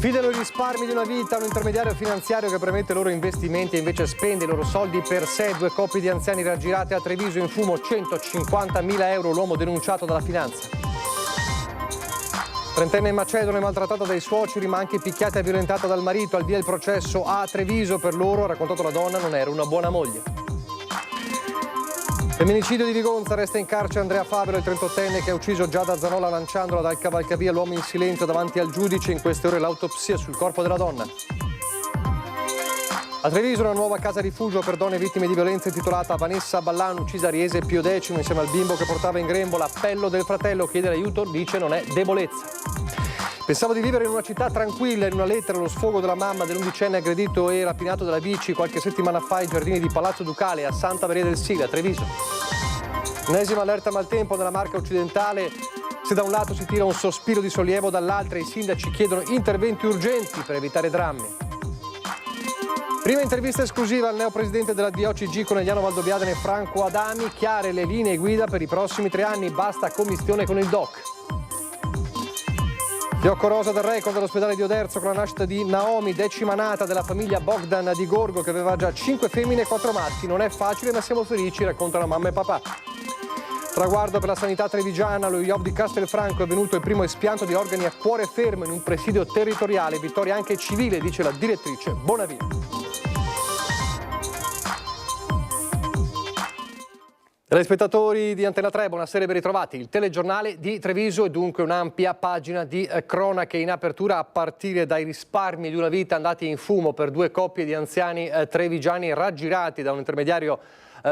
Affidano i risparmi di una vita a un intermediario finanziario che promette loro investimenti e invece spende i loro soldi per sé. 2 coppie di anziani raggirate a Treviso, in fumo 150.000 euro, l'uomo denunciato dalla finanza. Trentenne macedone maltrattata dai suoceri ma anche picchiata e violentata dal marito. Al via il processo a Treviso, per loro, ha raccontato la donna, non era una buona moglie. Femminicidio di Vigonza, resta in carcere Andrea Favero, il 38enne che ha ucciso Giada Zanola lanciandola dal cavalcavia. L'uomo in silenzio davanti al giudice, in queste ore l'autopsia sul corpo della donna. A Treviso una nuova casa rifugio per donne vittime di violenza intitolata Vanessa Ballano, uccisa a Riese Pio X insieme al bimbo che portava in grembo. L'appello del fratello, chiede l'aiuto, dice non è debolezza. Pensavo di vivere in una città tranquilla. In una lettera lo sfogo della mamma dell'11enne aggredito e rapinato dalla bici qualche settimana fa ai giardini di Palazzo Ducale a Santa Maria del Sile, a Treviso. Ennesima allerta maltempo nella Marca occidentale. Se da un lato si tira un sospiro di sollievo, dall'altro i sindaci chiedono interventi urgenti per evitare drammi. Prima intervista esclusiva al neopresidente della DOCG Conegliano Valdobbiadene Franco Adami. Chiare le linee guida per i prossimi 3 anni, basta commistione con il DOC. Fiocco rosa del record dell'ospedale di Oderzo con la nascita di Naomi, 10ª nata della famiglia Bogdan di Gorgo che aveva già 5 femmine e 4 maschi. Non è facile ma siamo felici, raccontano mamma e papà. Traguardo per la sanità trevigiana, lo IOV di Castelfranco è venuto il primo espianto di organi a cuore fermo in un presidio territoriale. Vittoria anche civile, dice la direttrice Bonavia. Telespettatori di Antena 3, buonasera e ben ritrovati. Il telegiornale di Treviso è dunque un'ampia pagina di cronache in apertura, a partire dai risparmi di una vita andati in fumo per 2 coppie di anziani trevigiani raggirati da un intermediario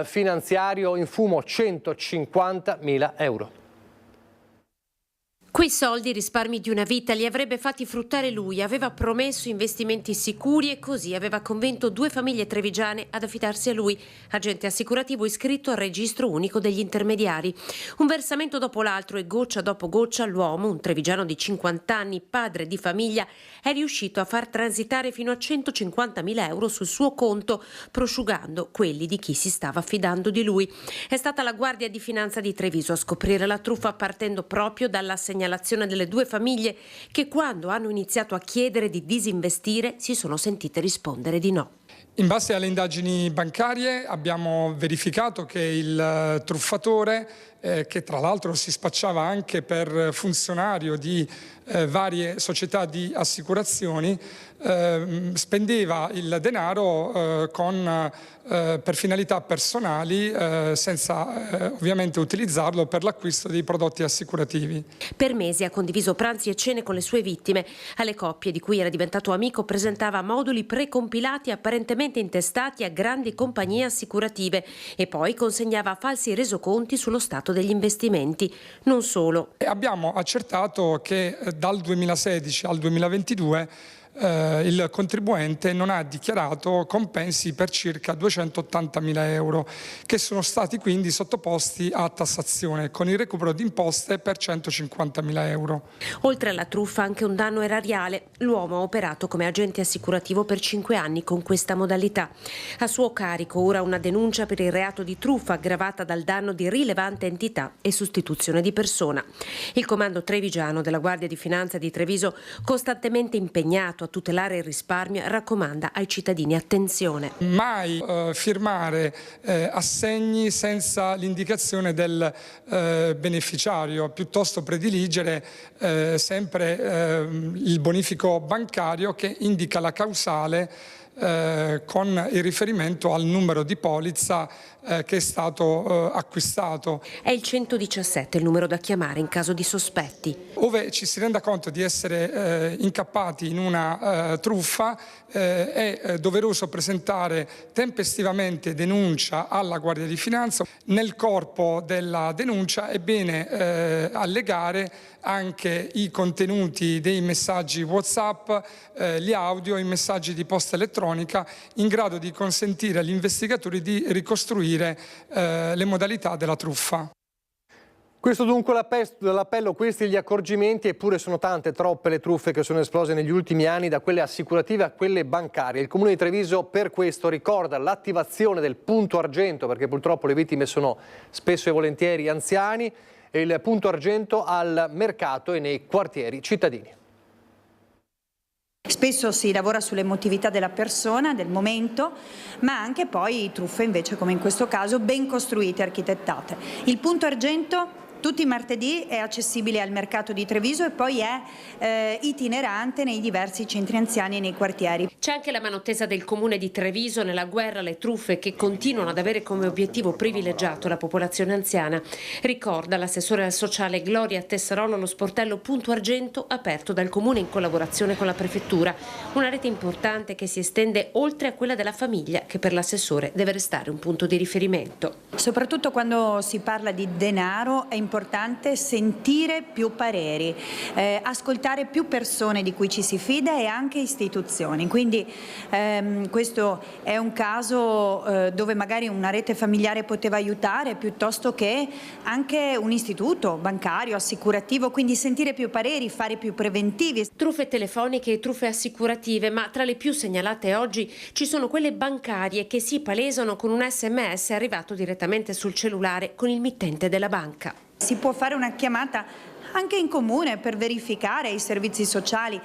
finanziario. In fumo 150.000 euro. Quei soldi, risparmi di una vita, li avrebbe fatti fruttare lui. Aveva promesso investimenti sicuri e così aveva convinto 2 famiglie trevigiane ad affidarsi a lui, agente assicurativo iscritto al registro unico degli intermediari. Un versamento dopo l'altro e goccia dopo goccia l'uomo, un trevigiano di 50 anni, padre di famiglia, è riuscito a far transitare fino a 150.000 euro sul suo conto, prosciugando quelli di chi si stava affidando di lui. È stata la Guardia di Finanza di Treviso a scoprire la truffa, partendo proprio dalla segnalazione delle 2 famiglie che, quando hanno iniziato a chiedere di disinvestire, si sono sentite rispondere di no. In base alle indagini bancarie abbiamo verificato che il truffatore, che tra l'altro si spacciava anche per funzionario di varie società di assicurazioni, spendeva il denaro per finalità personali, senza ovviamente utilizzarlo per l'acquisto dei prodotti assicurativi. Per mesi ha condiviso pranzi e cene con le sue vittime. Alle coppie di cui era diventato amico presentava moduli precompilati apparentemente intestati a grandi compagnie assicurative e poi consegnava falsi resoconti sullo stato degli investimenti. Non solo. Abbiamo accertato che dal 2016 al 2022 il contribuente non ha dichiarato compensi per circa 280.000 euro, che sono stati quindi sottoposti a tassazione con il recupero di imposte per 150.000 euro. Oltre alla truffa anche un danno erariale. L'uomo ha operato come agente assicurativo per 5 anni con questa modalità. A suo carico ora una denuncia per il reato di truffa aggravata dal danno di rilevante entità e sostituzione di persona. Il comando trevigiano della Guardia di Finanza di Treviso, costantemente impegnato a tutelare il risparmio, raccomanda ai cittadini attenzione. Mai firmare assegni senza l'indicazione del beneficiario, piuttosto prediligere sempre il bonifico bancario che indica la causale con il riferimento al numero di polizza che è stato acquistato. È il 117 il numero da chiamare in caso di sospetti. Ove ci si renda conto di essere incappati in una truffa, è doveroso presentare tempestivamente denuncia alla Guardia di Finanza. Nel corpo della denuncia è bene allegare anche i contenuti dei messaggi WhatsApp, gli audio, i messaggi di posta elettronica, in grado di consentire agli investigatori di ricostruire le modalità della truffa. Questo dunque l'appello, questi gli accorgimenti, eppure sono tante, troppe le truffe che sono esplose negli ultimi anni, da quelle assicurative a quelle bancarie. Il Comune di Treviso per questo ricorda l'attivazione del punto argento, perché purtroppo le vittime sono spesso e volentieri anziani, e il punto argento al mercato e nei quartieri cittadini. Spesso si lavora sull'emotività della persona, del momento, ma anche poi truffe invece, come in questo caso, ben costruite e architettate. Il punto argento tutti i martedì è accessibile al mercato di Treviso e poi è itinerante nei diversi centri anziani e nei quartieri. C'è anche la mano tesa del comune di Treviso nella guerra alle truffe che continuano ad avere come obiettivo privilegiato la popolazione anziana. Ricorda l'assessore al sociale Gloria Tessarolo lo sportello Punto Argento aperto dal comune in collaborazione con la prefettura. Una rete importante che si estende oltre a quella della famiglia che per l'assessore deve restare un punto di riferimento. Soprattutto quando si parla di denaro è importante sentire più pareri, ascoltare più persone di cui ci si fida e anche istituzioni. Quindi questo è un caso dove magari una rete familiare poteva aiutare piuttosto che anche un istituto bancario, assicurativo, quindi sentire più pareri, fare più preventivi. Truffe telefoniche e truffe assicurative, ma tra le più segnalate oggi ci sono quelle bancarie che si palesano con un SMS arrivato direttamente sul cellulare con il mittente della banca. Si può fare una chiamata anche in comune per verificare i servizi sociali.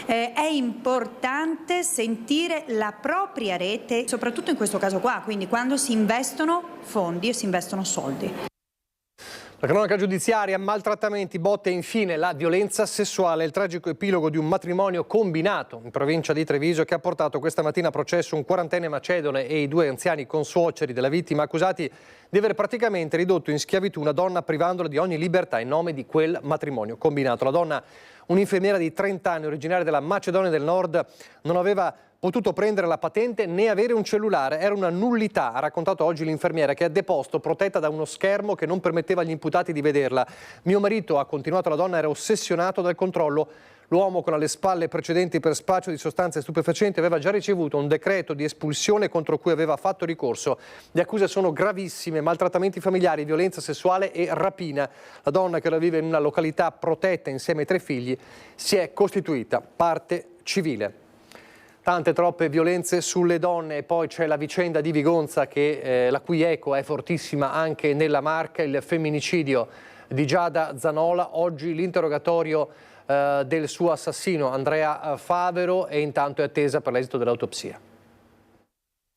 È importante sentire la propria rete, soprattutto in questo caso qua, quindi quando si investono fondi e si investono soldi. La cronaca giudiziaria, maltrattamenti, botte e infine la violenza sessuale, il tragico epilogo di un matrimonio combinato in provincia di Treviso che ha portato questa mattina a processo un quarantenne macedone e i 2 anziani consuoceri della vittima accusati di aver praticamente ridotto in schiavitù una donna privandola di ogni libertà in nome di quel matrimonio combinato. La donna, un'infermiera di 30 anni originaria della Macedonia del Nord, non aveva potuto prendere la patente né avere un cellulare, era una nullità, ha raccontato oggi l'infermiera che ha deposto protetta da uno schermo che non permetteva agli imputati di vederla. Mio marito, ha continuato la donna, era ossessionato dal controllo. L'uomo con alle spalle precedenti per spaccio di sostanze stupefacenti aveva già ricevuto un decreto di espulsione contro cui aveva fatto ricorso. Le accuse sono gravissime: maltrattamenti familiari, violenza sessuale e rapina. La donna, che ora vive in una località protetta insieme ai 3 figli, si è costituita parte civile. Tante troppe violenze sulle donne, e poi c'è la vicenda di Vigonza la cui eco è fortissima anche nella Marca, il femminicidio di Giada Zanola. Oggi l'interrogatorio del suo assassino Andrea Favero e intanto è attesa per l'esito dell'autopsia.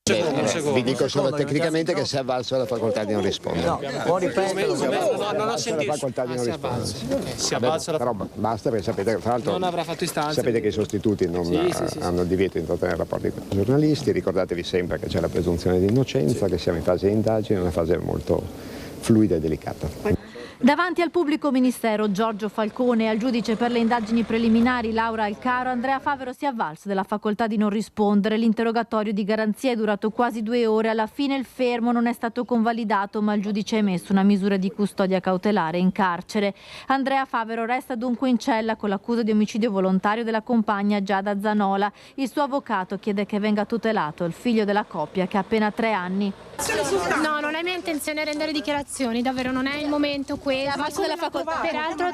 Vi dico solo tecnicamente che si è avvalso della facoltà di non rispondere. No, può ripetere. Non ho sentito. La facoltà di non rispondere. Si è avvalso la... Però basta, perché sapete, tra l'altro, non avrà fatto istanza. Sapete che i sostituti non hanno il divieto di intrattenere rapporti con i giornalisti. Ricordatevi sempre che c'è la presunzione di innocenza, che siamo in fase di indagine, una fase molto fluida e delicata. Davanti al pubblico ministero Giorgio Falcone e al giudice per le indagini preliminari Laura Alcaro, Andrea Favero si è avvalso della facoltà di non rispondere. L'interrogatorio di garanzia è durato quasi 2 ore. Alla fine il fermo non è stato convalidato, ma il giudice ha emesso una misura di custodia cautelare in carcere. Andrea Favero resta dunque in cella con l'accusa di omicidio volontario della compagna Giada Zanola. Il suo avvocato chiede che venga tutelato il figlio della coppia, che ha appena 3 anni. No, non è mia intenzione rendere dichiarazioni, davvero non è il momento questo. Della facoltà. Peraltro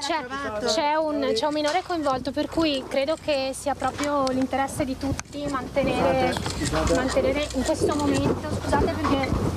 c'è un minore coinvolto, per cui credo che sia proprio l'interesse di tutti mantenere in questo momento, scusate perché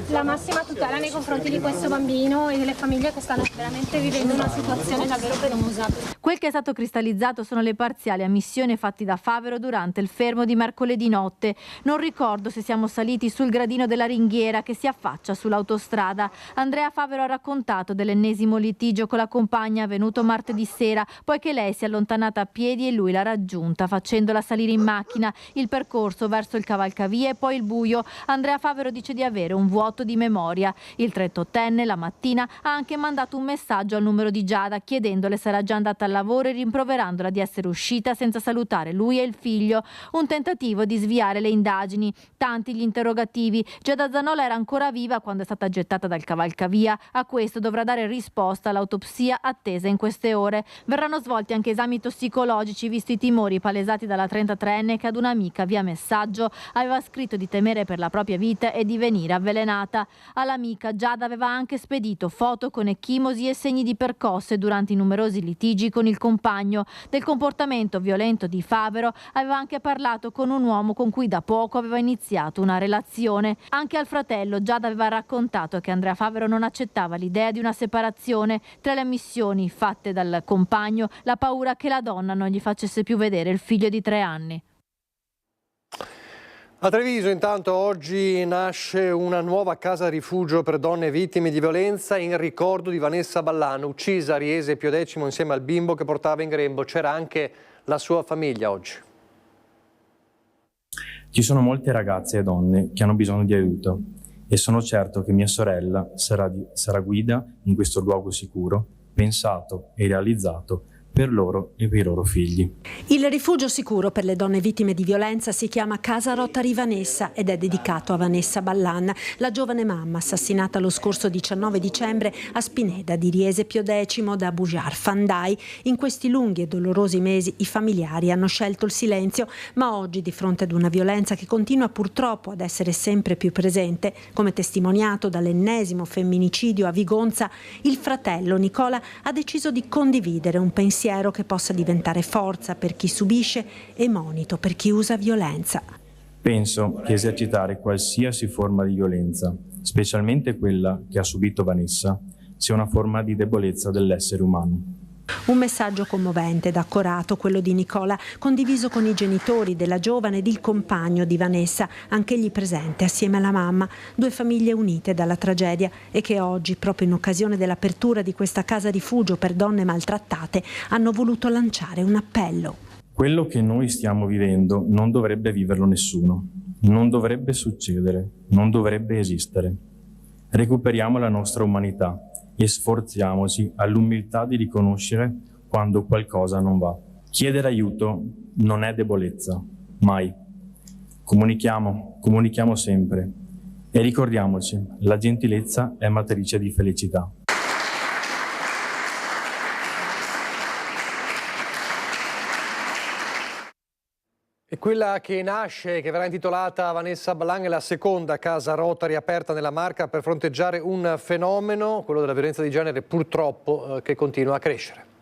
la massima tutela nei confronti di questo bambino e delle famiglie che stanno veramente vivendo una situazione davvero penosa. Quel che è stato cristallizzato sono le parziali ammissioni fatti da Favero durante il fermo di mercoledì notte. Non ricordo se siamo saliti sul gradino della ringhiera che si affaccia sull'autostrada. Andrea Favero ha raccontato dell'ennesimo litigio con la compagna avvenuto martedì sera, poiché lei si è allontanata a piedi e lui l'ha raggiunta facendola salire in macchina. Il percorso verso il cavalcavia e poi il buio. Andrea Favero dice di avere un vuoto di memoria. Il 38enne la mattina ha anche mandato un messaggio al numero di Giada chiedendole se era già andata al lavoro e rimproverandola di essere uscita senza salutare lui e il figlio. Un tentativo di sviare le indagini. Tanti gli interrogativi. Giada Zanola era ancora viva quando è stata gettata dal cavalcavia. A questo dovrà dare risposta l'autopsia attesa in queste ore. Verranno svolti anche esami tossicologici visto i timori palesati dalla 33enne che ad un'amica via messaggio aveva scritto di temere per la propria vita e di venire avvelenata. All'amica Giada aveva anche spedito foto con ecchimosi e segni di percosse durante i numerosi litigi con il compagno. Del comportamento violento di Favero aveva anche parlato con un uomo con cui da poco aveva iniziato una relazione. Anche al fratello Giada aveva raccontato che Andrea Favero non accettava l'idea di una separazione. Tra le ammissioni fatte dal compagno, la paura che la donna non gli facesse più vedere il figlio di 3 anni. A Treviso intanto oggi nasce una nuova casa rifugio per donne vittime di violenza in ricordo di Vanessa Ballano, uccisa a Riese Pio X insieme al bimbo che portava in grembo. C'era anche la sua famiglia oggi. Ci sono molte ragazze e donne che hanno bisogno di aiuto e sono certo che mia sorella sarà guida in questo luogo sicuro, pensato e realizzato per loro e per i loro figli. Il rifugio sicuro per le donne vittime di violenza si chiama Casa Rotary Vanessa ed è dedicato a Vanessa Ballan, la giovane mamma assassinata lo scorso 19 dicembre a Spineda di Riese Pio X da Bujar Fandai. In questi lunghi e dolorosi mesi i familiari hanno scelto il silenzio, ma oggi, di fronte ad una violenza che continua purtroppo ad essere sempre più presente, come testimoniato dall'ennesimo femminicidio a Vigonza, il fratello Nicola ha deciso di condividere un pensiero che possa diventare forza per chi subisce e monito per chi usa violenza. Penso che esercitare qualsiasi forma di violenza, specialmente quella che ha subito Vanessa, sia una forma di debolezza dell'essere umano. Un messaggio commovente ed accorato, quello di Nicola, condiviso con i genitori della giovane ed il compagno di Vanessa, anch'egli presente assieme alla mamma, 2 famiglie unite dalla tragedia e che oggi, proprio in occasione dell'apertura di questa casa rifugio per donne maltrattate, hanno voluto lanciare un appello. Quello che noi stiamo vivendo non dovrebbe viverlo nessuno, non dovrebbe succedere, non dovrebbe esistere. Recuperiamo la nostra umanità e sforziamoci all'umiltà di riconoscere quando qualcosa non va. Chiedere aiuto non è debolezza, mai. Comunichiamo sempre e ricordiamoci, la gentilezza è matrice di felicità. E quella che nasce, che verrà intitolata Vanessa Ballan, è la seconda casa Rotary aperta nella Marca per fronteggiare un fenomeno, quello della violenza di genere, purtroppo, che continua a crescere.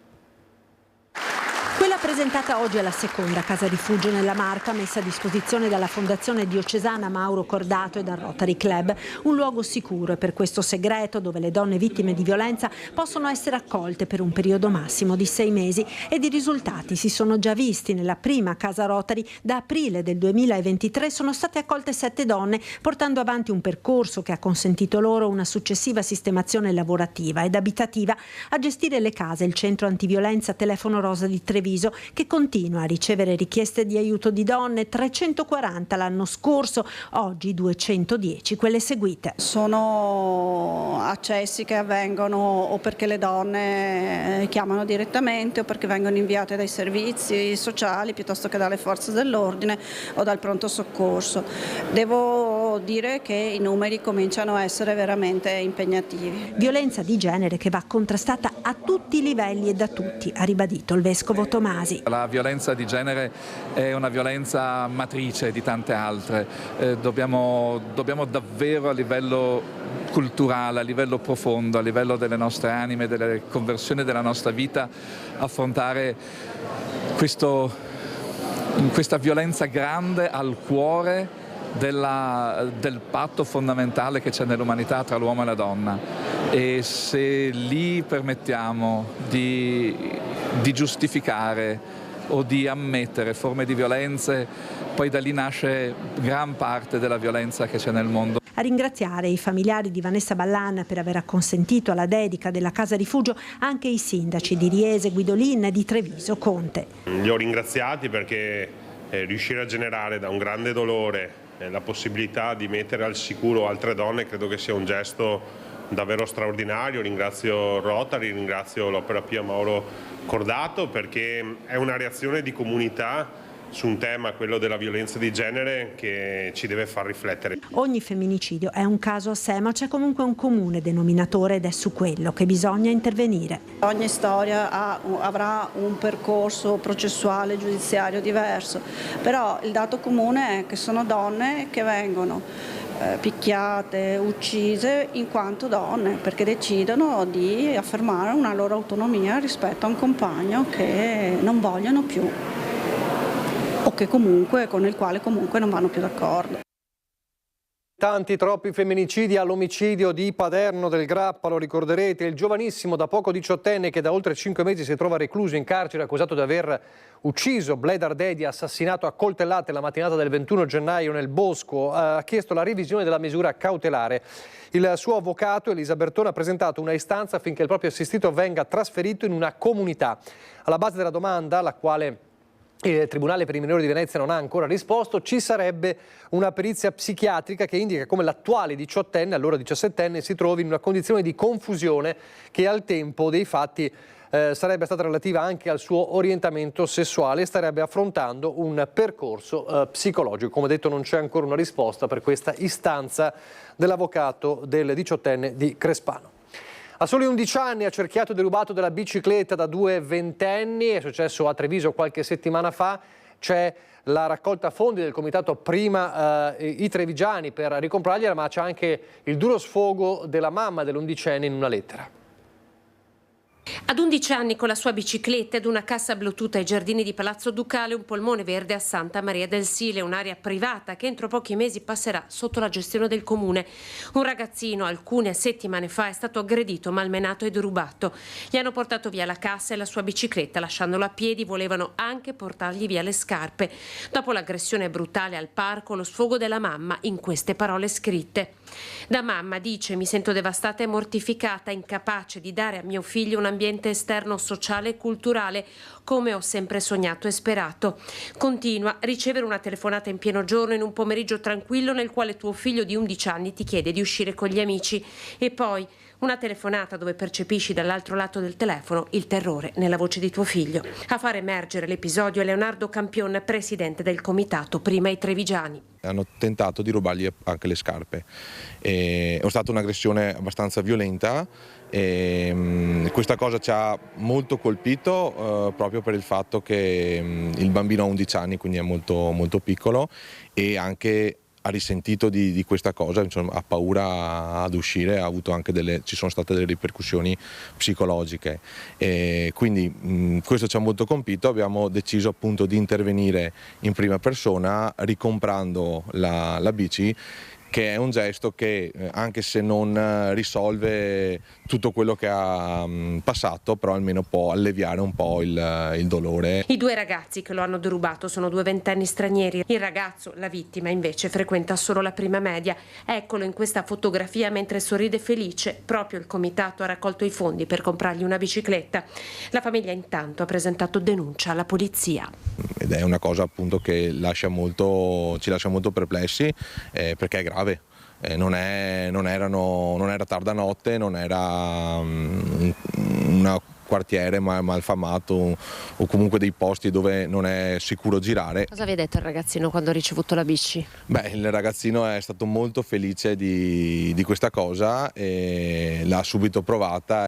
Quella presentata oggi è la seconda casa rifugio nella Marca, messa a disposizione dalla Fondazione Diocesana Mauro Cordato e dal Rotary Club. Un luogo sicuro e per questo segreto, dove le donne vittime di violenza possono essere accolte per un periodo massimo di 6 mesi, ed i risultati si sono già visti. Nella prima casa Rotary da aprile del 2023 sono state accolte 7 donne, portando avanti un percorso che ha consentito loro una successiva sistemazione lavorativa ed abitativa. A gestire le case il centro antiviolenza Telefono Rosa di Treviso, che continua a ricevere richieste di aiuto di donne, 340 l'anno scorso, oggi 210 quelle seguite. Sono accessi che avvengono o perché le donne chiamano direttamente o perché vengono inviate dai servizi sociali piuttosto che dalle forze dell'ordine o dal pronto soccorso. Devo dire che i numeri cominciano a essere veramente impegnativi. Violenza di genere che va contrastata a tutti i livelli e da tutti, ha ribadito il vescovo Tomasi. La violenza di genere è una violenza matrice di tante altre. Dobbiamo davvero a livello culturale, a livello profondo, a livello delle nostre anime, delle conversioni della nostra vita, affrontare questa violenza grande al cuore del patto fondamentale che c'è nell'umanità tra l'uomo e la donna. E se lì permettiamo di giustificare o di ammettere forme di violenze, poi da lì nasce gran parte della violenza che c'è nel mondo. A ringraziare i familiari di Vanessa Ballan per aver acconsentito alla dedica della casa rifugio anche i sindaci di Riese Guidolin e di Treviso Conte. Li ho ringraziati perché riuscire a generare da un grande dolore la possibilità di mettere al sicuro altre donne credo che sia un gesto davvero straordinario. Ringrazio Rotary, ringrazio l'Opera Pia Mauro Cordato, perché è una reazione di comunità su un tema, quello della violenza di genere, che ci deve far riflettere. Ogni femminicidio è un caso a sé, ma c'è comunque un comune denominatore ed è su quello che bisogna intervenire. Ogni storia avrà un percorso processuale giudiziario diverso, però il dato comune è che sono donne che vengono picchiate, uccise in quanto donne, perché decidono di affermare una loro autonomia rispetto a un compagno che non vogliono più o che comunque, con il quale comunque non vanno più d'accordo. Tanti, troppi femminicidi all'omicidio di Paderno del Grappa, lo ricorderete, il giovanissimo da poco 18enne che da oltre 5 mesi si trova recluso in carcere accusato di aver ucciso Bledar Dedi, assassinato a coltellate la mattinata del 21 gennaio nel bosco, ha chiesto la revisione della misura cautelare. Il suo avvocato Elisa Bertone ha presentato una istanza affinché il proprio assistito venga trasferito in una comunità. Alla base della domanda, alla quale il Tribunale per i minori di Venezia non ha ancora risposto, ci sarebbe una perizia psichiatrica che indica come l'attuale 18enne, allora 17enne, si trovi in una condizione di confusione che al tempo dei fatti sarebbe stata relativa anche al suo orientamento sessuale e starebbe affrontando un percorso psicologico. Come detto, non c'è ancora una risposta per questa istanza dell'avvocato del 18enne di Crespano. A soli 11 anni ha cerchiato e derubato della bicicletta da 2 ventenni, è successo a Treviso qualche settimana fa. C'è la raccolta fondi del comitato Prima i Trevigiani per ricomprargliela, ma c'è anche il duro sfogo della mamma dell'11enne in una lettera. Ad 11 anni, con la sua bicicletta ed una cassa Bluetooth ai giardini di Palazzo Ducale, un polmone verde a Santa Maria del Sile, un'area privata che entro pochi mesi passerà sotto la gestione del comune. Un ragazzino alcune settimane fa è stato aggredito, malmenato e derubato. Gli hanno portato via la cassa e la sua bicicletta, lasciandolo a piedi, volevano anche portargli via le scarpe. Dopo l'aggressione brutale al parco, lo sfogo della mamma in queste parole scritte. Da mamma dice: mi sento devastata e mortificata, incapace di dare a mio figlio un ambiente esterno sociale e culturale come ho sempre sognato e sperato. Continua: ricevere una telefonata in pieno giorno in un pomeriggio tranquillo nel quale tuo figlio di 11 anni ti chiede di uscire con gli amici, e poi una telefonata dove percepisci dall'altro lato del telefono il terrore nella voce di tuo figlio. A far emergere l'episodio è Leonardo Campion, presidente del comitato Prima i Trevigiani. Hanno tentato di rubargli anche le scarpe. È stata un'aggressione abbastanza violenta. Questa cosa ci ha molto colpito proprio per il fatto che il bambino ha 11 anni, quindi è molto, molto piccolo, e anche ha risentito di questa cosa, insomma, ha paura ad uscire, ci sono state delle ripercussioni psicologiche, quindi questo ci ha molto colpito. Abbiamo deciso appunto di intervenire in prima persona ricomprando la bici, che è un gesto che anche se non risolve tutto quello che ha passato, però almeno può alleviare un po' il dolore. I 2 ragazzi che lo hanno derubato sono 2 ventenni stranieri. Il ragazzo, la vittima, invece frequenta solo la prima media. Eccolo in questa fotografia mentre sorride felice. Proprio il comitato ha raccolto i fondi per comprargli una bicicletta. La famiglia intanto ha presentato denuncia alla polizia. Ed è una cosa appunto che ci lascia molto perplessi, perché è grave. Non era tarda notte, non era un quartiere malfamato o comunque dei posti dove non è sicuro girare. Cosa vi ha detto il ragazzino quando ha ricevuto la bici? Beh, il ragazzino è stato molto felice di questa cosa e l'ha subito provata.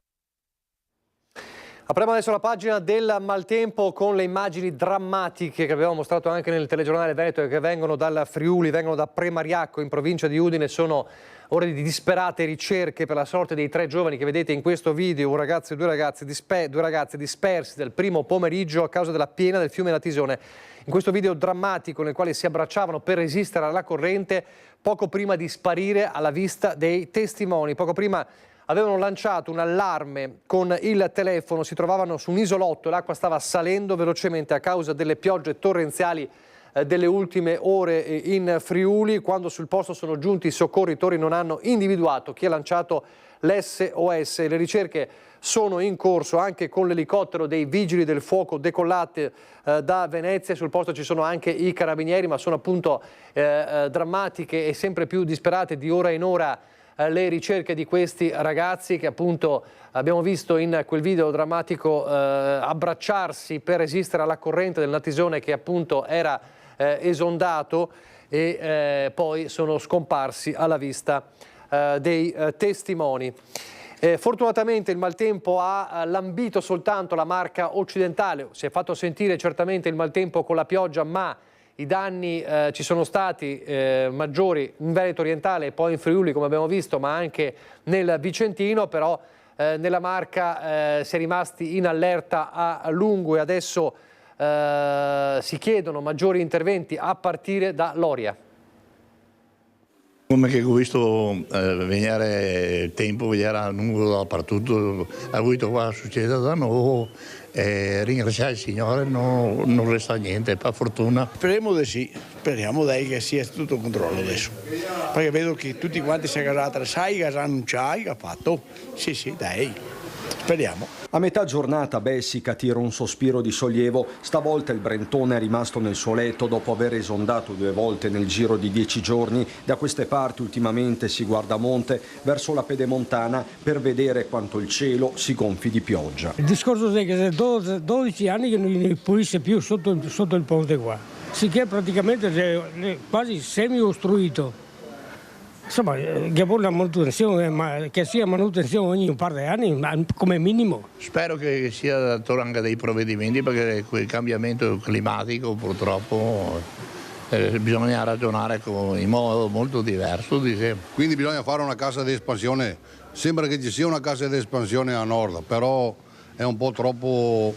Apriamo adesso la pagina del Maltempo con le immagini drammatiche che abbiamo mostrato anche nel telegiornale Veneto e che vengono dal Friuli, vengono da Premariacco in provincia di Udine. Sono ore di disperate ricerche per la sorte dei 3 giovani che vedete in questo video, un ragazzo e due ragazzi dispersi dal primo pomeriggio a causa della piena del fiume Natisone. In questo video drammatico nel quale si abbracciavano per resistere alla corrente poco prima di sparire alla vista dei testimoni. Poco prima avevano lanciato un allarme con il telefono, si trovavano su un isolotto e l'acqua stava salendo velocemente a causa delle piogge torrenziali delle ultime ore in Friuli. Quando sul posto sono giunti i soccorritori non hanno individuato chi ha lanciato l'SOS. Le ricerche sono in corso anche con l'elicottero dei vigili del fuoco decollate da Venezia. Sul posto ci sono anche i carabinieri, ma sono appunto drammatiche e sempre più disperate di ora in ora le ricerche di questi ragazzi che appunto abbiamo visto in quel video drammatico abbracciarsi per resistere alla corrente del Natisone che appunto era esondato e poi sono scomparsi alla vista dei testimoni. Fortunatamente il maltempo ha lambito soltanto la Marca occidentale, si è fatto sentire certamente il maltempo con la pioggia, ma i danni ci sono stati maggiori in Veneto orientale e poi in Friuli, come abbiamo visto, ma anche nel Vicentino. Però nella Marca si è rimasti in allerta a lungo e adesso si chiedono maggiori interventi a partire da Loria. Come che ho visto venire il tempo, vedere nudo dappertutto, ha avuto qua succede da noi, ringraziare il Signore, non resta niente, per fortuna. Speriamo di sì, speriamo dai che sia tutto controllo adesso, perché vedo che tutti quanti si è casata, sai che non c'hai, che ha fatto, sì dai, speriamo. A metà giornata Bessica tira un sospiro di sollievo, stavolta il Brentone è rimasto nel suo letto dopo aver esondato 2 volte nel giro di 10 giorni. Da queste parti ultimamente si guarda a monte verso la pedemontana per vedere quanto il cielo si gonfi di pioggia. Il discorso è che 12 anni che non ne pulisce più sotto il ponte qua, sicché praticamente è quasi semi-ostruito. Insomma, che vuole la manutenzione, ma che sia manutenzione ogni un par di anni come minimo. Spero che sia dato anche dei provvedimenti, perché quel cambiamento climatico purtroppo bisogna ragionare in modo molto diverso di sempre. Quindi bisogna fare una cassa di espansione, sembra che ci sia una cassa di espansione a nord, però è un po' troppo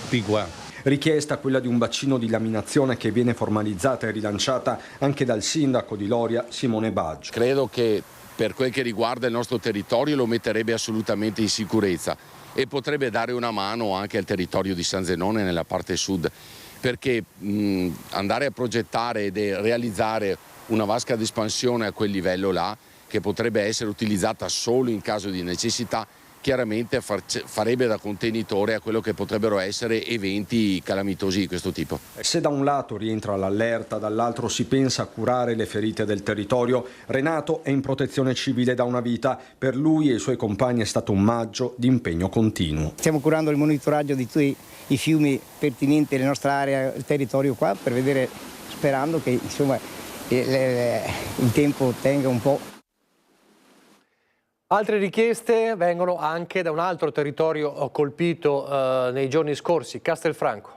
piccola. Richiesta quella di un bacino di laminazione che viene formalizzata e rilanciata anche dal sindaco di Loria, Simone Baggio. Credo che per quel che riguarda il nostro territorio lo metterebbe assolutamente in sicurezza e potrebbe dare una mano anche al territorio di San Zenone nella parte sud, perché andare a progettare e realizzare una vasca di espansione a quel livello là, che potrebbe essere utilizzata solo in caso di necessità, chiaramente farebbe da contenitore a quello che potrebbero essere eventi calamitosi di questo tipo. Se da un lato rientra l'allerta, dall'altro si pensa a curare le ferite del territorio. Renato è in protezione civile da una vita, per lui e i suoi compagni è stato un maggio di impegno continuo. Stiamo curando il monitoraggio di tutti i fiumi pertinenti alla nostra area, il territorio qua, per vedere, sperando che insomma il tempo tenga un po'. Altre richieste vengono anche da un altro territorio colpito nei giorni scorsi, Castelfranco.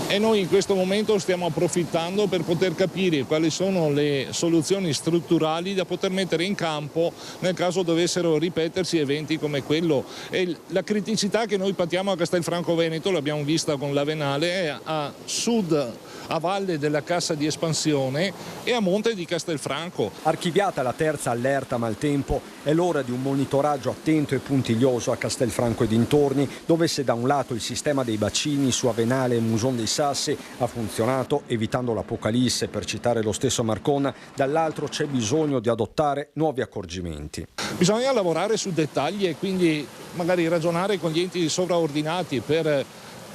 E noi in questo momento stiamo approfittando per poter capire quali sono le soluzioni strutturali da poter mettere in campo nel caso dovessero ripetersi eventi come quello. E la criticità che noi patiamo a Castelfranco Veneto, l'abbiamo vista con l'Avenale, è a sud, a valle della cassa di espansione e a monte di Castelfranco. Archiviata la terza allerta maltempo, è l'ora di un monitoraggio attento e puntiglioso a Castelfranco e dintorni, dove se da un lato il sistema dei bacini su Avenale e Muson dei Sassi ha funzionato evitando l'apocalisse, per citare lo stesso Marcon, dall'altro c'è bisogno di adottare nuovi accorgimenti. Bisogna lavorare su dettagli e quindi magari ragionare con gli enti sovraordinati per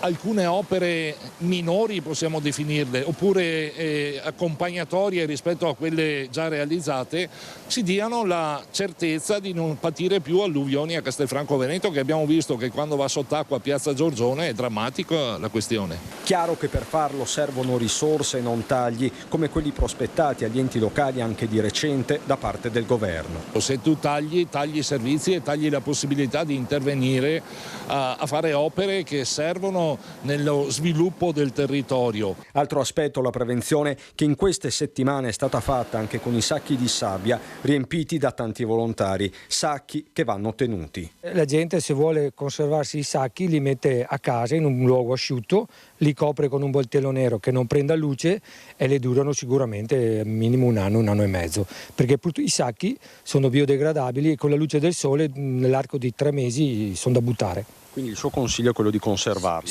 alcune opere minori, possiamo definirle, oppure accompagnatorie rispetto a quelle già realizzate, ci diano la certezza di non patire più alluvioni a Castelfranco Veneto, che abbiamo visto che quando va sott'acqua a Piazza Giorgione è drammatica la questione. Chiaro che per farlo servono risorse e non tagli, come quelli prospettati agli enti locali anche di recente da parte del governo. Se tu tagli i servizi e tagli la possibilità di intervenire a fare opere che servono nello sviluppo del territorio. Altro aspetto, la prevenzione, che in queste settimane è stata fatta anche con i sacchi di sabbia riempiti da tanti volontari, sacchi che vanno tenuti. La gente, se vuole conservarsi i sacchi, li mette a casa in un luogo asciutto, li copre con un voltello nero che non prenda luce e le durano sicuramente minimo un anno e mezzo, perché i sacchi sono biodegradabili e con la luce del sole nell'arco di 3 mesi sono da buttare. Quindi il suo consiglio è quello di conservarli?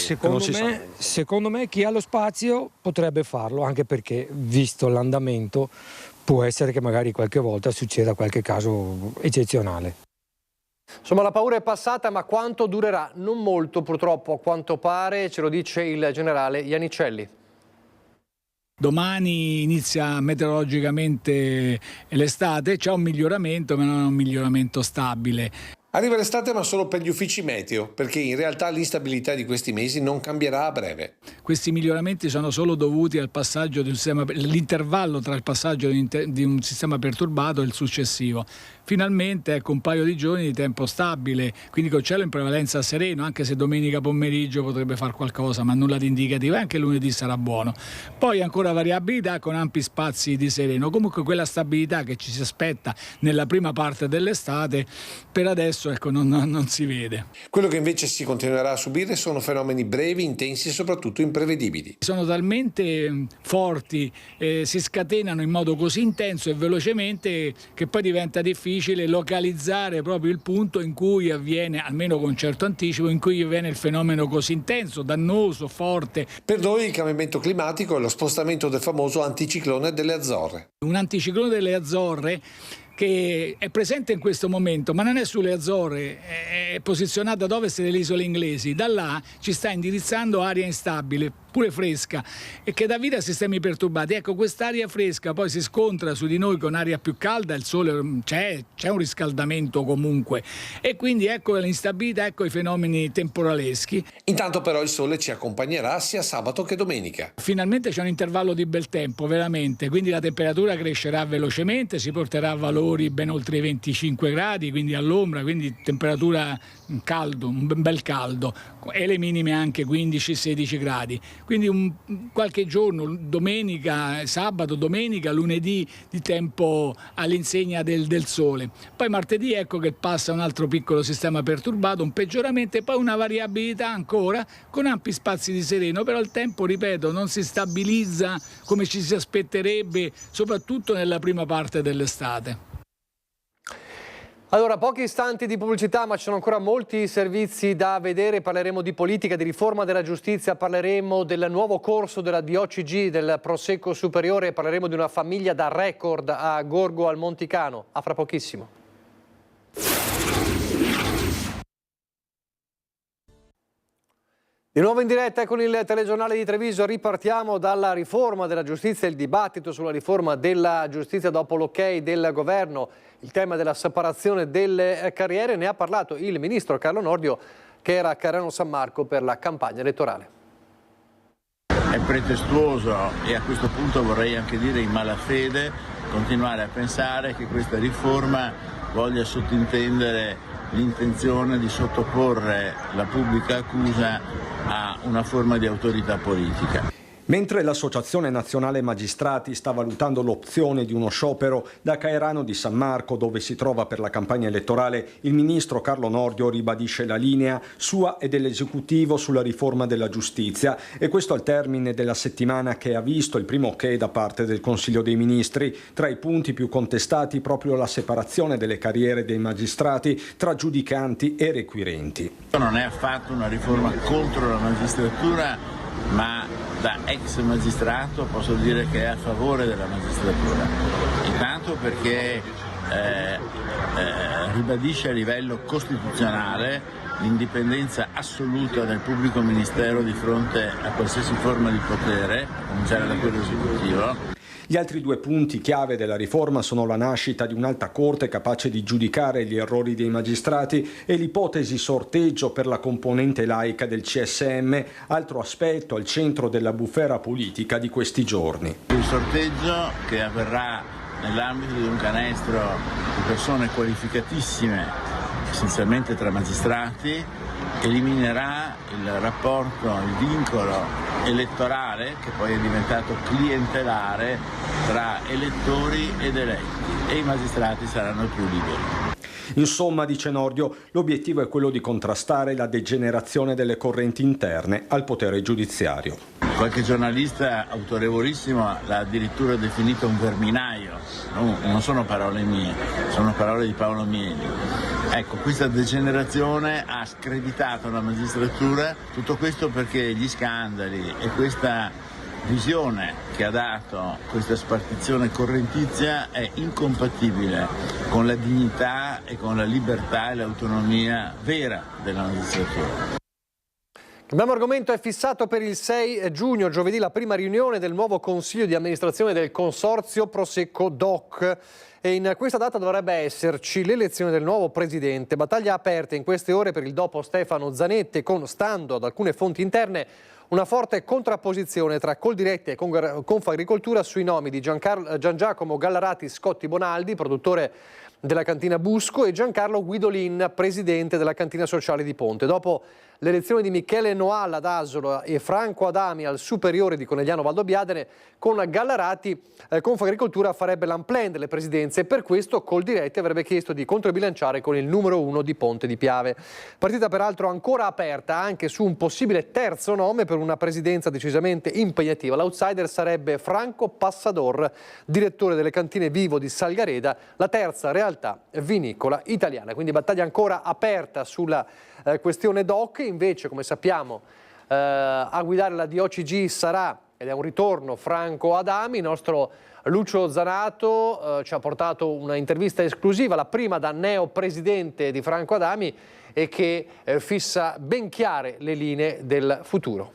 Secondo me chi ha lo spazio potrebbe farlo, anche perché, visto l'andamento, può essere che magari qualche volta succeda qualche caso eccezionale. Insomma, la paura è passata, ma quanto durerà? Non molto, purtroppo, a quanto pare, ce lo dice il generale Iannicelli. Domani inizia meteorologicamente l'estate, c'è un miglioramento, ma non è un miglioramento stabile. Arriva l'estate ma solo per gli uffici meteo, perché in realtà l'instabilità di questi mesi non cambierà a breve. Questi miglioramenti sono solo dovuti al passaggio di un sistema, l'intervallo tra il passaggio di un sistema perturbato e il successivo. Finalmente, ecco, un paio di giorni di tempo stabile, quindi col cielo in prevalenza sereno, anche se domenica pomeriggio potrebbe far qualcosa, ma nulla di indicativo, anche lunedì sarà buono. Poi ancora variabilità con ampi spazi di sereno. Comunque quella stabilità che ci si aspetta nella prima parte dell'estate per adesso adesso non si vede. Quello che invece si continuerà a subire sono fenomeni brevi, intensi e soprattutto imprevedibili. Sono talmente forti, si scatenano in modo così intenso e velocemente che poi diventa difficile localizzare proprio il punto in cui avviene, almeno con certo anticipo, in cui avviene il fenomeno così intenso, dannoso, forte. Per noi il cambiamento climatico è lo spostamento del famoso anticiclone delle Azzorre. Un anticiclone delle Azzorre che è presente in questo momento, ma non è sulle Azzorre, è posizionata ad ovest delle isole inglesi. Da là ci sta indirizzando aria instabile, pure fresca, e che dà vita a sistemi perturbati. Ecco, quest'aria fresca poi si scontra su di noi con aria più calda, il sole c'è un riscaldamento comunque, e quindi ecco l'instabilità, ecco i fenomeni temporaleschi. Intanto però il sole ci accompagnerà sia sabato che domenica. Finalmente c'è un intervallo di bel tempo, veramente, quindi la temperatura crescerà velocemente, si porterà a valori ben oltre i 25 gradi, quindi all'ombra, quindi temperatura caldo, un bel caldo, e le minime anche 15-16 gradi. Quindi qualche giorno, domenica, sabato, domenica, lunedì, di tempo all'insegna del sole. Poi martedì ecco che passa un altro piccolo sistema perturbato, un peggioramento, e poi una variabilità ancora con ampi spazi di sereno, però il tempo, ripeto, non si stabilizza come ci si aspetterebbe, soprattutto nella prima parte dell'estate. Allora, pochi istanti di pubblicità, ma ci sono ancora molti servizi da vedere. Parleremo di politica, di riforma della giustizia, parleremo del nuovo corso della DOCG, del Prosecco Superiore, parleremo di una famiglia da record a Gorgo al Monticano. A fra pochissimo. Di nuovo in diretta con il telegiornale di Treviso, ripartiamo dalla riforma della giustizia, il dibattito sulla riforma della giustizia dopo l'ok del governo, il tema della separazione delle carriere. Ne ha parlato il ministro Carlo Nordio, che era a Carrano San Marco per la campagna elettorale. È pretestuoso, e a questo punto vorrei anche dire in malafede, continuare a pensare che questa riforma voglia sottintendere l'intenzione di sottoporre la pubblica accusa a una forma di autorità politica. Mentre l'Associazione Nazionale Magistrati sta valutando l'opzione di uno sciopero, da Caerano di San Marco, dove si trova per la campagna elettorale, il ministro Carlo Nordio ribadisce la linea sua e dell'esecutivo sulla riforma della giustizia, e questo al termine della settimana che ha visto il primo ok da parte del Consiglio dei Ministri. Tra i punti più contestati proprio la separazione delle carriere dei magistrati tra giudicanti e requirenti. Non è affatto una riforma contro la magistratura, ma da ex magistrato posso dire che è a favore della magistratura, intanto perché ribadisce a livello costituzionale l'indipendenza assoluta del pubblico ministero di fronte a qualsiasi forma di potere, a cominciare da quello esecutivo. Gli altri due punti chiave della riforma sono la nascita di un'alta corte capace di giudicare gli errori dei magistrati e l'ipotesi sorteggio per la componente laica del CSM, altro aspetto al centro della bufera politica di questi giorni. Il sorteggio, che avverrà nell'ambito di un canestro di persone qualificatissime, essenzialmente tra magistrati, eliminerà il rapporto, il vincolo elettorale, che poi è diventato clientelare, tra elettori ed eletti, e i magistrati saranno più liberi. Insomma, dice Nordio, l'obiettivo è quello di contrastare la degenerazione delle correnti interne al potere giudiziario. Qualche giornalista autorevolissimo l'ha addirittura definito un verminaio. Non sono parole mie, sono parole di Paolo Mieli. Ecco, questa degenerazione ha screditato la magistratura, tutto questo perché gli scandali e questa visione che ha dato questa spartizione correntizia è incompatibile con la dignità e con la libertà e l'autonomia vera della magistratura. Cambiamo argomento, è fissato per il 6 giugno, giovedì, la prima riunione del nuovo consiglio di amministrazione del consorzio Prosecco Doc. E in questa data dovrebbe esserci l'elezione del nuovo presidente. Battaglia aperta in queste ore per il dopo Stefano Zanetti, con, stando ad alcune fonti interne, una forte contrapposizione tra Coldiretti e Confagricoltura sui nomi di Gian Giacomo Gallarati Scotti Bonaldi, produttore della cantina Busco, e Giancarlo Guidolin, presidente della cantina sociale di Ponte. Dopo l'elezione di Michele Noal ad Asolo e Franco Adami al superiore di Conegliano Valdobbiadene, con Gallarati Confagricoltura farebbe l'unplan delle presidenze, e per questo Coldiretti avrebbe chiesto di controbilanciare con il numero 1 di Ponte di Piave. Partita peraltro ancora aperta anche su un possibile terzo nome per una presidenza decisamente impegnativa. L'outsider sarebbe Franco Passador, direttore delle cantine Vivo di Salgareda, la terza realtà vinicola italiana. Quindi battaglia ancora aperta sulla questione DOC. Invece, come sappiamo, a guidare la DOCG sarà, ed è un ritorno, Franco Adami. Il nostro Lucio Zanato ci ha portato una intervista esclusiva, la prima da neopresidente di Franco Adami, e che fissa ben chiare le linee del futuro.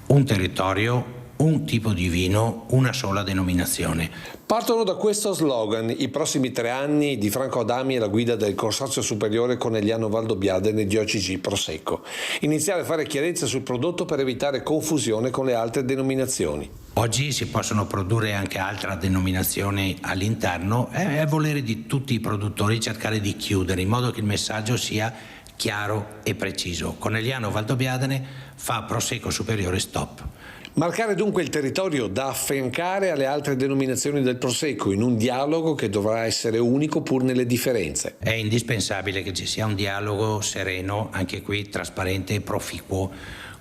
Un territorio, un tipo di vino, una sola denominazione. Partono da questo slogan i prossimi 3 anni di Franco Adami alla guida del Consorzio Superiore Conegliano Valdobbiadene DOCG Prosecco. Iniziare a fare chiarezza sul prodotto per evitare confusione con le altre denominazioni. Oggi si possono produrre anche altre denominazioni all'interno, è volere di tutti i produttori cercare di chiudere in modo che il messaggio sia chiaro e preciso. Conegliano Valdobbiadene fa Prosecco Superiore stop. Marcare dunque il territorio da affiancare alle altre denominazioni del Prosecco in un dialogo che dovrà essere unico pur nelle differenze. È indispensabile che ci sia un dialogo sereno, anche qui trasparente e proficuo,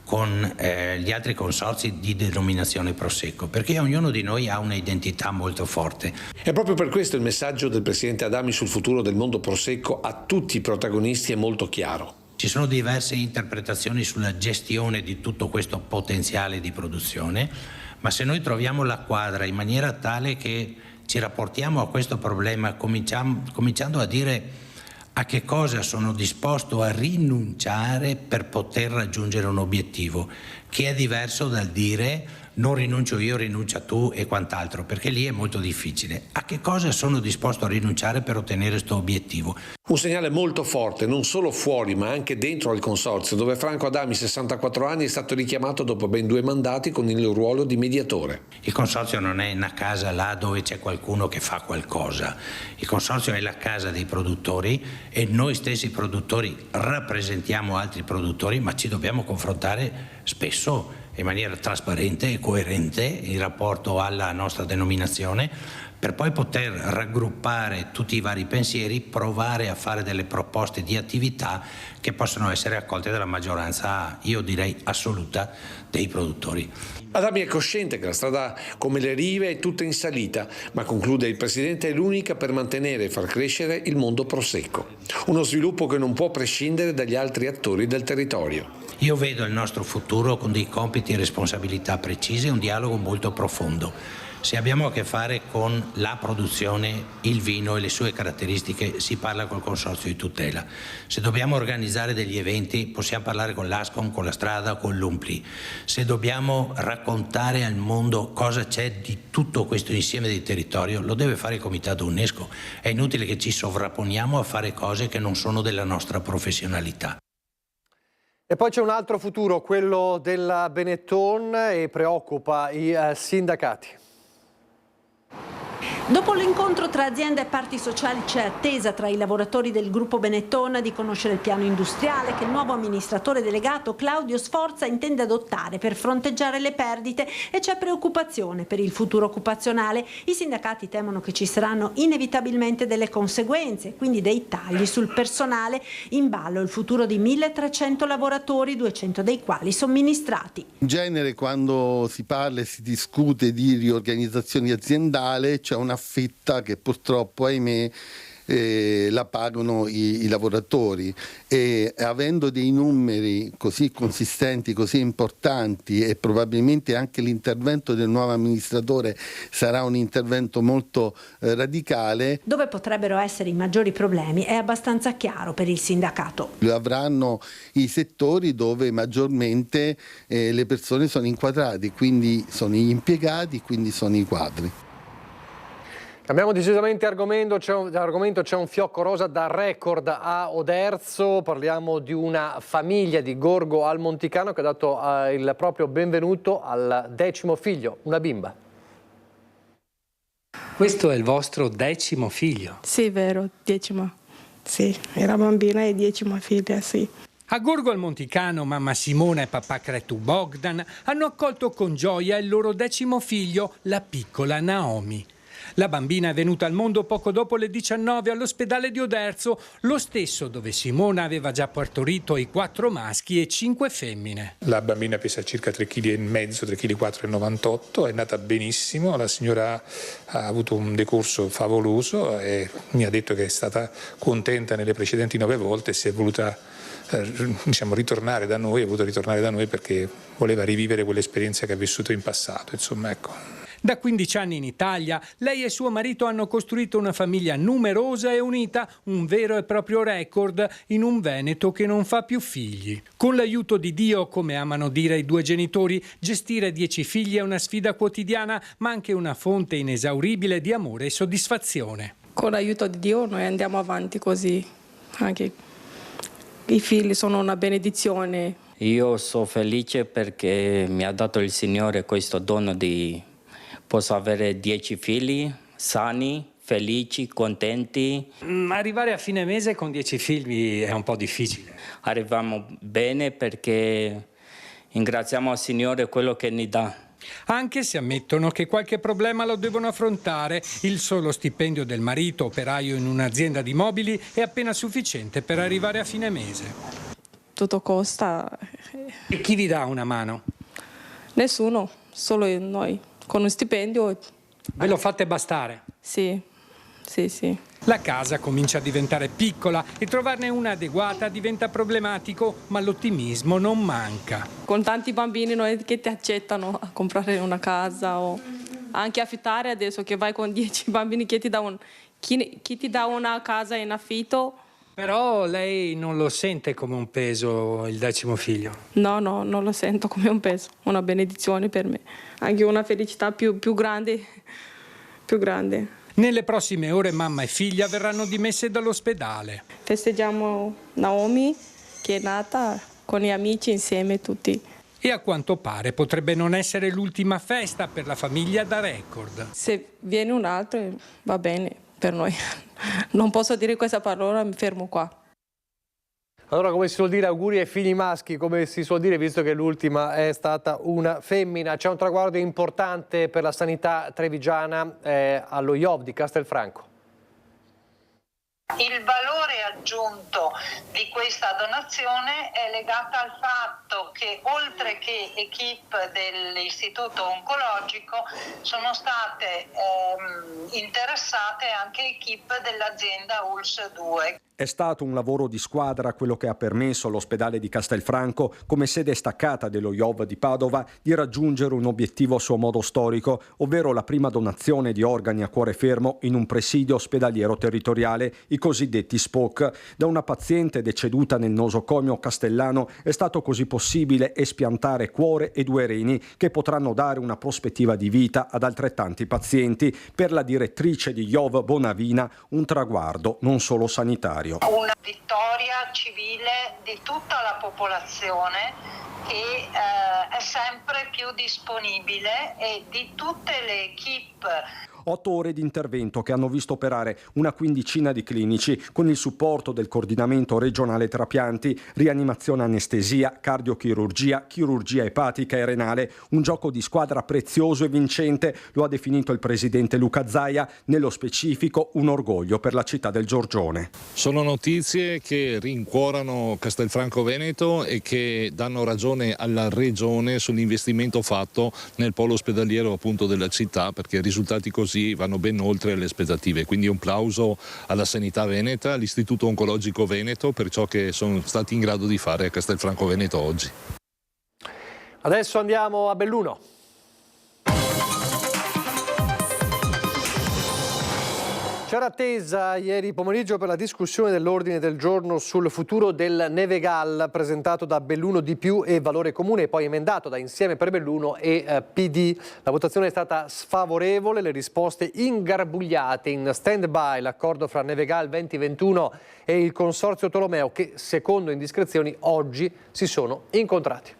con gli altri consorzi di denominazione Prosecco, perché ognuno di noi ha un'identità molto forte. È proprio per questo il messaggio del Presidente Adami sul futuro del mondo Prosecco a tutti i protagonisti è molto chiaro. Ci sono diverse interpretazioni sulla gestione di tutto questo potenziale di produzione, ma se noi troviamo la quadra in maniera tale che ci rapportiamo a questo problema cominciando a dire a che cosa sono disposto a rinunciare per poter raggiungere un obiettivo, che è diverso dal dire non rinuncio io, rinuncia tu e quant'altro, perché lì è molto difficile. A che cosa sono disposto a rinunciare per ottenere questo obiettivo? Un segnale molto forte, non solo fuori ma anche dentro al Consorzio, dove Franco Adami, 64 anni, è stato richiamato dopo ben 2 mandati con il ruolo di mediatore. Il Consorzio non è una casa là dove c'è qualcuno che fa qualcosa. Il Consorzio è la casa dei produttori e noi stessi produttori rappresentiamo altri produttori, ma ci dobbiamo confrontare spesso in maniera trasparente e coerente in rapporto alla nostra denominazione, per poi poter raggruppare tutti i vari pensieri, provare a fare delle proposte di attività che possono essere accolte dalla maggioranza, io direi assoluta, dei produttori. Adami è cosciente che la strada come le rive è tutta in salita, ma conclude il Presidente è l'unica per mantenere e far crescere il mondo Prosecco. Uno sviluppo che non può prescindere dagli altri attori del territorio. Io vedo il nostro futuro con dei compiti e responsabilità precise e un dialogo molto profondo. Se abbiamo a che fare con la produzione, il vino e le sue caratteristiche, si parla col Consorzio di tutela. Se dobbiamo organizzare degli eventi, possiamo parlare con l'Ascom, con la strada, con l'Umpli. Se dobbiamo raccontare al mondo cosa c'è di tutto questo insieme di territorio, lo deve fare il Comitato UNESCO. È inutile che ci sovrapponiamo a fare cose che non sono della nostra professionalità. E poi c'è un altro futuro, quello della Benetton, e preoccupa i sindacati. Dopo l'incontro tra azienda e parti sociali c'è attesa tra i lavoratori del gruppo Benetton di conoscere il piano industriale che il nuovo amministratore delegato Claudio Sforza intende adottare per fronteggiare le perdite, e c'è preoccupazione per il futuro occupazionale. I sindacati temono che ci saranno inevitabilmente delle conseguenze, quindi dei tagli sul personale. In ballo il futuro di 1.300 lavoratori, 200 dei quali somministrati. In genere quando si parla e si discute di riorganizzazione aziendale c'è una fetta che purtroppo, ahimè, la pagano i lavoratori, e avendo dei numeri così consistenti, così importanti, e probabilmente anche l'intervento del nuovo amministratore sarà un intervento molto radicale. Dove potrebbero essere i maggiori problemi è abbastanza chiaro per il sindacato. Avranno i settori dove maggiormente le persone sono inquadrate, quindi sono gli impiegati, quindi sono i quadri. Cambiamo decisamente argomento, c'è un fiocco rosa da record a Oderzo. Parliamo di una famiglia di Gorgo al Monticano che ha dato il proprio benvenuto al 10° figlio, una bimba. Questo è il vostro 10° figlio? Sì, vero, 10ª. Sì, era bambina e 10ª figlia, sì. A Gorgo al Monticano mamma Simona e papà Cretu Bogdan hanno accolto con gioia il loro 10° figlio, la piccola Naomi. La bambina è venuta al mondo poco dopo le 19 all'ospedale di Oderzo, lo stesso dove Simona aveva già partorito i 4 maschi e 5 femmine. La bambina pesa circa 3,5 kg, 3,4 kg, è nata benissimo, la signora ha avuto un decorso favoloso e mi ha detto che è stata contenta nelle precedenti 9 volte e si è voluta ritornare da noi, ha voluto ritornare da noi perché voleva rivivere quell'esperienza che ha vissuto in passato, insomma, ecco. Da 15 anni in Italia, lei e suo marito hanno costruito una famiglia numerosa e unita, un vero e proprio record in un Veneto che non fa più figli. Con l'aiuto di Dio, come amano dire i 2 genitori, gestire 10 figli è una sfida quotidiana, ma anche una fonte inesauribile di amore e soddisfazione. Con l'aiuto di Dio noi andiamo avanti così, anche i figli sono una benedizione. Io sono felice perché mi ha dato il Signore questo dono di posso avere 10 figli sani, felici, contenti. Arrivare a fine mese con 10 figli è un po' difficile. Arriviamo bene perché ringraziamo al Signore quello che ne dà. Anche se ammettono che qualche problema lo devono affrontare, il solo stipendio del marito, operaio in un'azienda di mobili, è appena sufficiente per arrivare a fine mese. Tutto costa. E chi vi dà una mano? Nessuno, solo noi. Con un stipendio. Ve lo fate bastare? Sì. La casa comincia a diventare piccola e trovarne una adeguata diventa problematico, ma l'ottimismo non manca. Con tanti bambini non è che ti accettano a comprare una casa o anche affittare adesso che vai con 10 bambini chi ti dà una casa in affitto. Però lei non lo sente come un peso il 10° figlio? No, non lo sento come un peso, una benedizione per me, anche una felicità più grande. Nelle prossime ore mamma e figlia verranno dimesse dall'ospedale. Festeggiamo Naomi che è nata con gli amici insieme tutti. E a quanto pare potrebbe non essere l'ultima festa per la famiglia da record. Se viene un altro va bene per noi. Non posso dire questa parola, mi fermo qua. Allora, come si suol dire, auguri ai figli maschi, come si suol dire, visto che l'ultima è stata una femmina. C'è un traguardo importante per la sanità trevigiana allo IOV di Castelfranco. Il valore aggiunto di questa donazione è legato al fatto che oltre che equip dell'Istituto Oncologico sono state interessate anche equip dell'azienda ULSS 2. È stato un lavoro di squadra quello che ha permesso all'ospedale di Castelfranco, come sede staccata dello IOV di Padova, di raggiungere un obiettivo a suo modo storico, ovvero la prima donazione di organi a cuore fermo in un presidio ospedaliero territoriale, i cosiddetti SPOC. Da una paziente deceduta nel nosocomio castellano è stato così possibile espiantare cuore e 2 reni che potranno dare una prospettiva di vita ad altrettanti pazienti. Per la direttrice di IOV Bonavina un traguardo non solo sanitario. Una vittoria civile di tutta la popolazione che è sempre più disponibile e di tutte le equip. 8 ore di intervento che hanno visto operare una quindicina di clinici con il supporto del coordinamento regionale trapianti, rianimazione anestesia, cardiochirurgia, chirurgia epatica e renale. Un gioco di squadra prezioso e vincente, lo ha definito il presidente Luca Zaia, nello specifico un orgoglio per la città del Giorgione. Sono notizie che rincuorano Castelfranco Veneto e che danno ragione alla regione sull'investimento fatto nel polo ospedaliero appunto della città, perché risultati così vanno ben oltre le aspettative. Quindi un plauso alla sanità veneta, all'Istituto Oncologico Veneto per ciò che sono stati in grado di fare a Castelfranco Veneto oggi. Adesso andiamo a Belluno. C'era attesa ieri pomeriggio per la discussione dell'ordine del giorno sul futuro del Nevegal, presentato da Belluno di Più e Valore Comune e poi emendato da Insieme per Belluno e PD. La votazione è stata sfavorevole, le risposte ingarbugliate, in stand-by l'accordo fra Nevegal 2021 e il Consorzio Tolomeo che, secondo indiscrezioni, oggi si sono incontrati.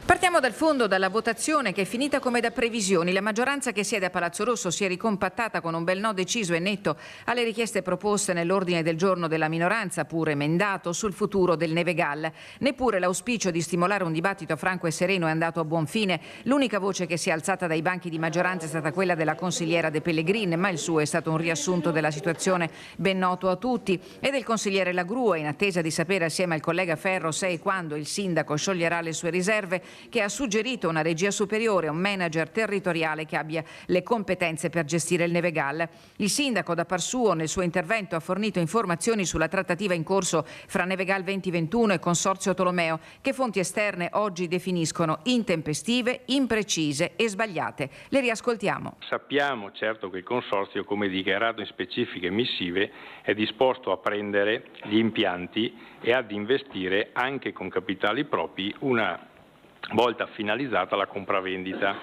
Partiamo dal fondo, dalla votazione che è finita come da previsioni. La maggioranza che siede a Palazzo Rosso si è ricompattata con un bel no deciso e netto alle richieste proposte nell'ordine del giorno della minoranza, pur emendato, sul futuro del Nevegal. Neppure l'auspicio di stimolare un dibattito franco e sereno è andato a buon fine. L'unica voce che si è alzata dai banchi di maggioranza è stata quella della consigliera De Pellegrin, ma il suo è stato un riassunto della situazione ben noto a tutti, e del consigliere La Grua, in attesa di sapere assieme al collega Ferro se e quando il sindaco scioglierà le sue riserve, che ha suggerito una regia superiore, un manager territoriale che abbia le competenze per gestire il Nevegal. Il sindaco, da par suo, nel suo intervento ha fornito informazioni sulla trattativa in corso fra Nevegal 2021 e Consorzio Tolomeo, che fonti esterne oggi definiscono intempestive, imprecise e sbagliate. Le riascoltiamo. Sappiamo certo che il Consorzio, come dichiarato in specifiche missive, è disposto a prendere gli impianti e ad investire anche con capitali propri una volta finalizzata alla compravendita.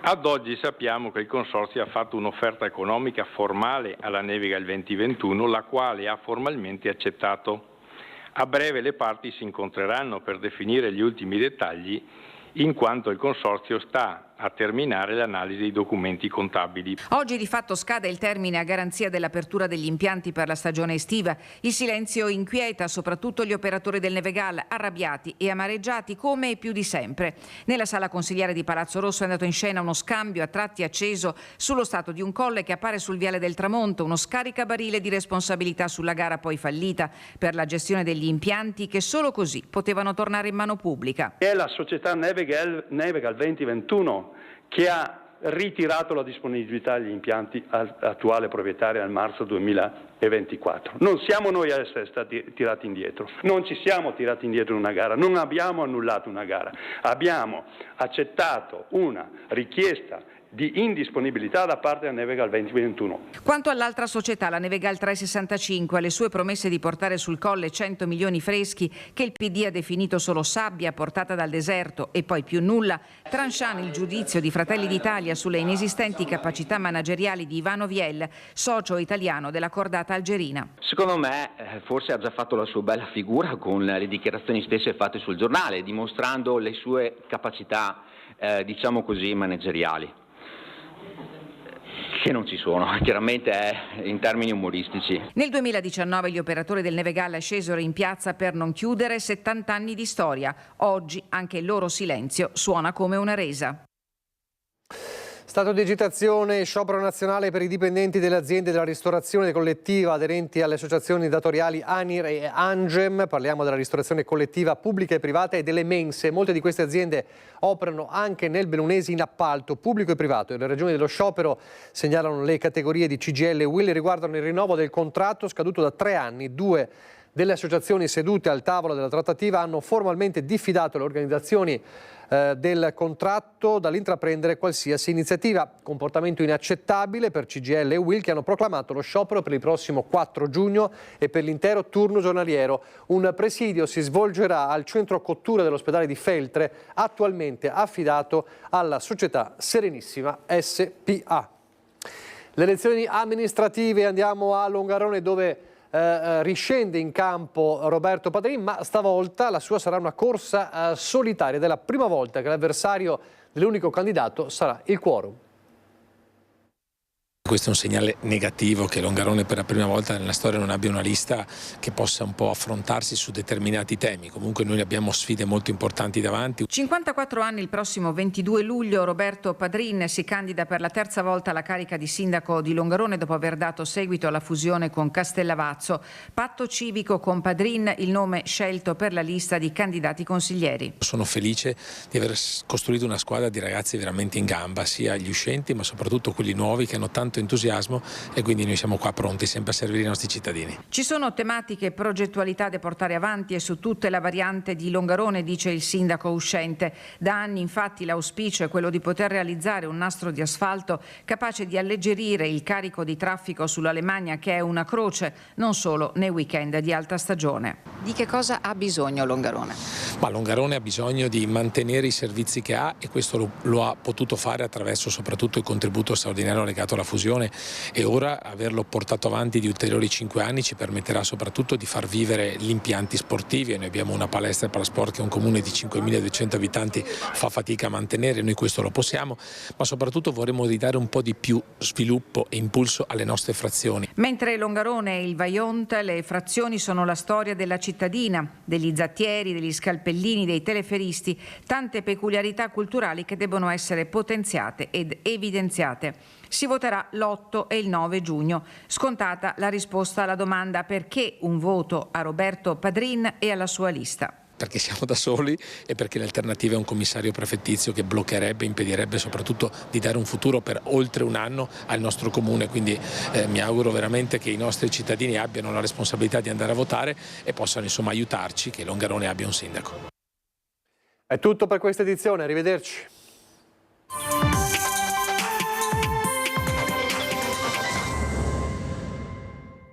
Ad oggi sappiamo che il Consorzio ha fatto un'offerta economica formale alla Nevegal 2021, la quale ha formalmente accettato. A breve le parti si incontreranno per definire gli ultimi dettagli, in quanto il Consorzio sta a terminare l'analisi dei documenti contabili. Oggi di fatto scade il termine a garanzia dell'apertura degli impianti per la stagione estiva. Il silenzio inquieta soprattutto gli operatori del Nevegal, arrabbiati e amareggiati come e più di sempre. Nella sala consigliare di Palazzo Rosso è andato in scena uno scambio a tratti acceso sullo stato di un colle che appare sul Viale del Tramonto, uno scaricabarile di responsabilità sulla gara poi fallita per la gestione degli impianti che solo così potevano tornare in mano pubblica. È la società Nevegal 2021 che ha ritirato la disponibilità degli impianti all'attuale proprietario nel marzo 2024. Non siamo noi a essere stati tirati indietro, non ci siamo tirati indietro in una gara, non abbiamo annullato una gara, abbiamo accettato una richiesta di indisponibilità da parte della Nevegal 2021. Quanto all'altra società, la Nevegal 365, alle sue promesse di portare sul colle 100 milioni freschi che il PD ha definito solo sabbia portata dal deserto e poi più nulla, tranchant il giudizio di Fratelli d'Italia sulle inesistenti capacità manageriali di Ivano Viel, socio italiano della cordata algerina. Secondo me forse ha già fatto la sua bella figura con le dichiarazioni stesse fatte sul giornale, dimostrando le sue capacità, diciamo così, manageriali, che non ci sono, chiaramente è in termini umoristici. Nel 2019 gli operatori del Nevegal scesero in piazza per non chiudere 70 anni di storia. Oggi anche il loro silenzio suona come una resa. Stato di agitazione e sciopero nazionale per i dipendenti delle aziende della ristorazione collettiva aderenti alle associazioni datoriali ANIR e ANGEM. Parliamo della ristorazione collettiva pubblica e privata e delle mense. Molte di queste aziende operano anche nel bellunese in appalto pubblico e privato. Le ragioni dello sciopero, segnalano le categorie di CGIL e UIL, riguardano il rinnovo del contratto scaduto da 3 anni. 2 delle associazioni sedute al tavolo della trattativa hanno formalmente diffidato le organizzazioni del contratto dall'intraprendere qualsiasi iniziativa. Comportamento inaccettabile per CGIL e UIL, che hanno proclamato lo sciopero per il prossimo 4 giugno e per l'intero turno giornaliero. Un presidio si svolgerà al centro cottura dell'ospedale di Feltre, attualmente affidato alla società Serenissima SPA. Le elezioni amministrative, andiamo a Longarone dove riscende in campo Roberto Padrin, ma stavolta la sua sarà una corsa solitaria ed è la prima volta che l'avversario dell'unico candidato sarà il quorum. Questo è un segnale negativo che Longarone per la prima volta nella storia non abbia una lista che possa un po' affrontarsi su determinati temi. Comunque noi abbiamo sfide molto importanti davanti. 54 anni il prossimo 22 luglio, Roberto Padrin si candida per la terza volta alla carica di sindaco di Longarone dopo aver dato seguito alla fusione con Castellavazzo. Patto civico con Padrin, il nome scelto per la lista di candidati consiglieri. Sono felice di aver costruito una squadra di ragazzi veramente in gamba, sia gli uscenti ma soprattutto quelli nuovi che hanno tanto entusiasmo, e quindi noi siamo qua pronti sempre a servire i nostri cittadini. Ci sono tematiche e progettualità da portare avanti e su tutte la variante di Longarone, dice il sindaco uscente. Da anni infatti l'auspicio è quello di poter realizzare un nastro di asfalto capace di alleggerire il carico di traffico sulla Lemagna, che è una croce non solo nei weekend di alta stagione. Di che cosa ha bisogno Longarone? Ma Longarone ha bisogno di mantenere i servizi che ha, e questo lo ha potuto fare attraverso soprattutto il contributo straordinario legato alla fusione, e ora averlo portato avanti di ulteriori 5 anni ci permetterà soprattutto di far vivere gli impianti sportivi. Noi abbiamo una palestra Palasport che un comune di 5.200 abitanti fa fatica a mantenere, noi questo lo possiamo, ma soprattutto vorremmo ridare un po' di più sviluppo e impulso alle nostre frazioni. Mentre Longarone e il Vajont, le frazioni sono la storia della cittadina, degli zattieri, degli scalpellini, dei teleferisti, tante peculiarità culturali che debbono essere potenziate ed evidenziate. Si voterà l'8 e il 9 giugno. Scontata la risposta alla domanda perché un voto a Roberto Padrin e alla sua lista. Perché siamo da soli e perché l'alternativa è un commissario prefettizio che bloccherebbe, impedirebbe soprattutto di dare un futuro per oltre un anno al nostro comune. Quindi mi auguro veramente che i nostri cittadini abbiano la responsabilità di andare a votare e possano insomma aiutarci, che Longarone abbia un sindaco. È tutto per questa edizione, arrivederci.